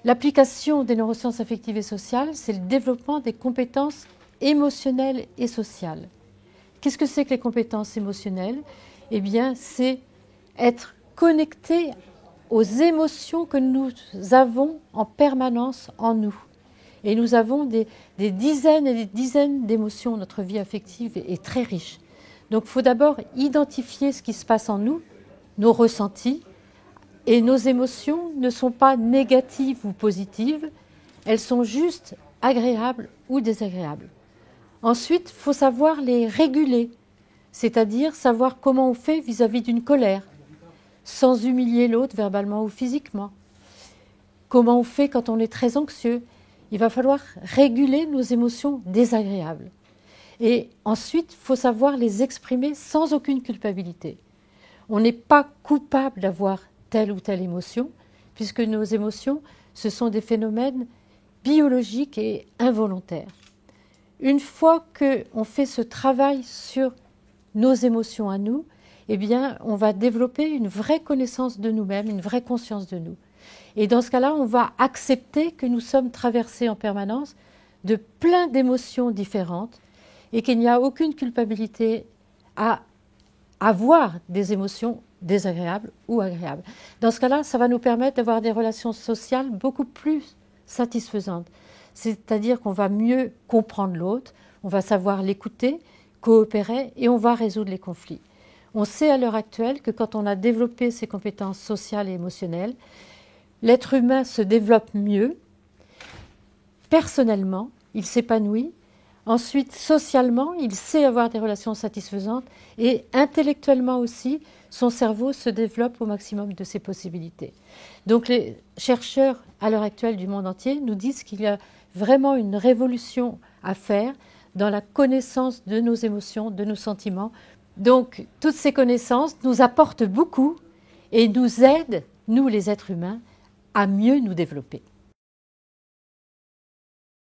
L'application des neurosciences affectives et sociales, c'est le développement des compétences émotionnelles et sociales. Qu'est-ce que c'est que les compétences émotionnelles? Eh bien, c'est être connecté aux émotions que nous avons en permanence en nous. Et nous avons des dizaines et des dizaines d'émotions. Notre vie affective est très riche. Donc il faut d'abord identifier ce qui se passe en nous, nos ressentis. Et nos émotions ne sont pas négatives ou positives, elles sont juste agréables ou désagréables. Ensuite, il faut savoir les réguler, c'est-à-dire savoir comment on fait vis-à-vis d'une colère, sans humilier l'autre verbalement ou physiquement. Comment on fait quand on est très anxieux. Il va falloir réguler nos émotions désagréables. Et ensuite, il faut savoir les exprimer sans aucune culpabilité. On n'est pas coupable d'avoir telle ou telle émotion, puisque nos émotions, ce sont des phénomènes biologiques et involontaires. Une fois qu'on fait ce travail sur nos émotions à nous, eh bien, on va développer une vraie connaissance de nous-mêmes, une vraie conscience de nous. Et dans ce cas-là, on va accepter que nous sommes traversés en permanence de plein d'émotions différentes et qu'il n'y a aucune culpabilité à avoir des émotions désagréables ou agréables. Dans ce cas-là, ça va nous permettre d'avoir des relations sociales beaucoup plus satisfaisantes. C'est-à-dire qu'on va mieux comprendre l'autre, on va savoir l'écouter, coopérer et on va résoudre les conflits. On sait à l'heure actuelle que quand on a développé ces compétences sociales et émotionnelles, l'être humain se développe mieux, personnellement, il s'épanouit. Ensuite, socialement, il sait avoir des relations satisfaisantes et intellectuellement aussi, son cerveau se développe au maximum de ses possibilités. Donc les chercheurs à l'heure actuelle du monde entier nous disent qu'il y a vraiment une révolution à faire dans la connaissance de nos émotions, de nos sentiments. Donc toutes ces connaissances nous apportent beaucoup et nous aident, nous les êtres humains, à mieux nous développer.